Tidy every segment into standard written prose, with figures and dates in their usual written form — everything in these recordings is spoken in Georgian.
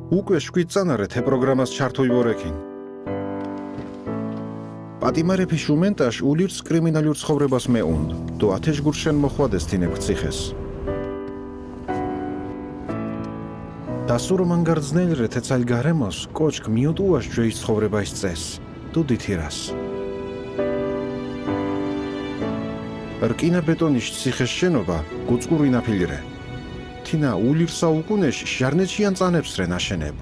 უკვე 7 წანარე թե პროგრამას ჩართოიბორექინ. პატიმარების უმენტაშ ულირს კრიმინალურ ცხოვრებას მეუნდ, თუ ათეშგურშენ მოხვადეს თინებ ციხეს. დასურო მანგარძნელრე თეცალ გარემოს კოჩკ მიუტუაშ ჯეის ცხოვრებაის წეს, თუ დითირას. რკინა ბეტონის ციხეს შენობა გუწკური ნაფილირე. თინა ულირსა უკუნეშ ჟარნეჩიან წანებს რე ნაშენებ.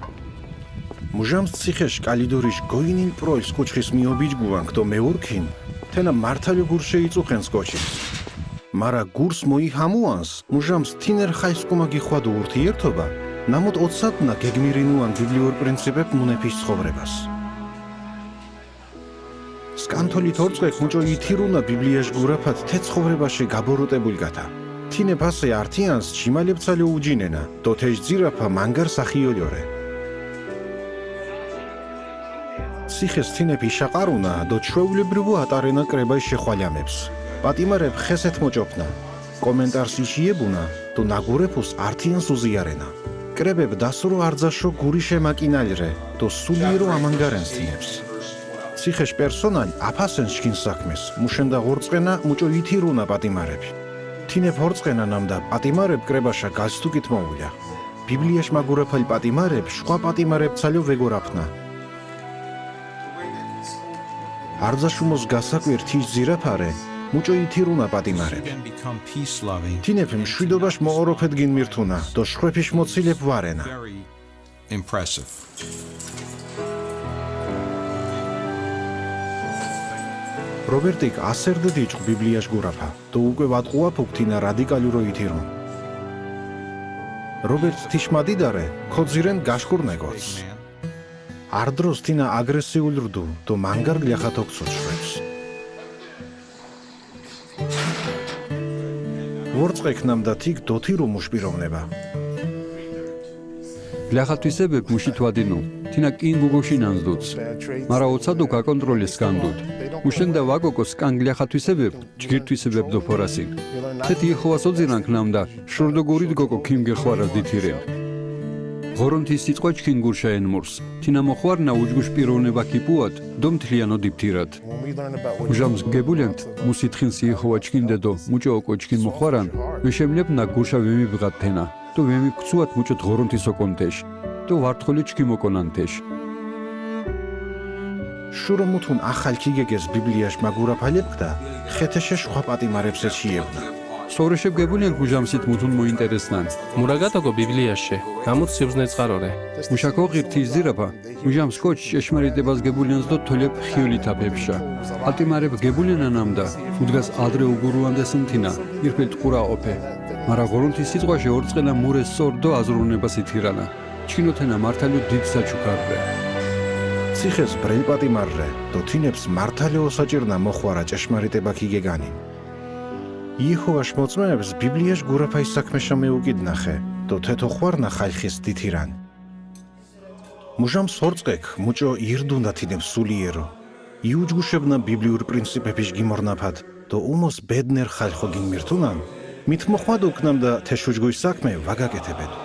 მუჟამს ციხეშ კალიდურიშ გოინინ პროის კუჩხის მიობიჯგუან ქტო მეურქინ, თენა მართალო გურ შეიწუხენს კოჩის. მარა გურს მოიჰამუანს, მუჟამს თინერ ხაისკუმა გიხვადუ ურთიერთობა, ნამოთ 20-ნა გეგმირინუან ბიბლიურ პრინციპებ მუნეფის ცხოვრებას. სკანთოლი თორწყეკ მუჭო ითირუნა ბიბლიაშ გურაფად თე ცხოვრებაში გაბოროტებულგათა. თინე ფასე ართიანს ჩიმალებცალე უჯინენა, დოთეშ ძირაფა მანგარ სახიოლიორე. ციხეს თინეფი შაყარულა დო ჩვეულებრივო ატარენა კრებაი შეხვალямებს. პატიმარებ ხესეთ მოჭოფნა, კომენტარს იშიებუნა, დო ნაგურეფუს ართიანს უზიარენა. კრებებ დასურო არძაშო გური შემაკინალრე, დო სულიერო ამანგარენს თინებს. ციხეშ პერსონალი აფასენს შკინს საქმეს, მუშენდა ღორწყენა მუჭო ითირუნა პატიმარეbi. თინებ ღორწყენა ნამდა პატიმარებ კრებაშა გასტუკით მოულა. ბიბლიაშ მაგურაფალ პატიმარებ შხვა პატიმარებცალო ვეგორაფნა. არძაშუმოს გასაკვირთის ძირაფარე მუჭო ითირუნა პატიმარეbi. თინებ მშვიდობაშ მოოროფეთ გინმირთუნა, დო შხვეფიშ მოცილებ ვარენა. Impressive. რობერტიკ ასერდე დიჭყ ბიბლიაშ გურაფა, დო უკვე ვატყუა ფუქთინა რადიკალურო ითირუნ. რობერტ თიშმადიდარე ქოძირენ გაშკურნეგოც. არდროს თინა აგრესიულ რდუ, დო მანგარ გლიახათოქცოც შვებს. ვორწყეკ ნამდა თიქ დოთირო მუშპიროვნება. გლიახათვისებებ მუშითვადინო, თინა კინ გუგოშინანსდუც. მარა ოცადო გაკონტროლის სკანდუდ. მუშენდა ვაგოკოს კან გლიახათვისებებ, ჯგირთვისებებ დოფორასინ. თეთი იხოვას ოძირანკ ნამდა, შორდოგურიდ გოკო ქიმ გეხვარას დითირენ. ღორონთის სიტყვა ჩქინ გურშაენ მურს. თინა მოხვარნა უჯგუშ პიროვნება კიპუად, დომთლიანო დიფთირად. უჟამს გებულენთ, მუსითხინს იხოვა ჩქინდედო, მუჭო ოკო ჩქინ მოხვარან, ვეშემლებნა გურშა ვემიბღად თენა, დო ვემიბქცუათ მუჭოთ ღორონთის ოკონთეშ, დო ვართხოლი ჩქიმ ოკონანთეშ. შურო მუთუნ ახალ ქიგეგეს ბიბლიაშ მაგურაფალებკდა, ხეთეშე შხვა პატიმარებს ეჩიებნა. სორეშებ გებულენთ უჟამსით მუთუნ მოინტერესნან. მურაგატოგო ბიბლიაში, გამოთ სიბზნე წყარორე. მუშაკო ღირთის ძირაფა, უჟამს კოჩ ჭეშმარიტებას გებულენს დო თოლებ ხიოლითა ბებშა. პატიმარებ გებულენა ნამდა, უდგას ადრე უგურუანდესნ თინა, ირფელ ტყურა ოფე. მარა ღორონთის სიტყვაში ორწყენა მურეს სორდო აზრუნებას ითირანა. ჩინოთენა მართალო დიდ საჩუქარრე. ციხეს ბრელ პატიმარრე, დო თინებს მართალე ოსაჭირნა მოხვარა ჭეშმარიტება ქიგეგანი. იეჰოვაშ მოწმეებს ბიბლიაშ გურაფაის საქმეშა მეუკიდნახე, დო თეთო ხვარნა ხალხის დითირან. მუჟამს ორწყეკ მუჭო ირდუნდა თინებს სულიერო. იუჯგუშებნა ბიბლიურ პრინციპებიშ გიმორნაფად, დო უმოს ბედნერ ხალხო გინმირთუნან, მით მოხვადო ქნამდა თეშუჯგუის საქმე ვაგაკეთებედო.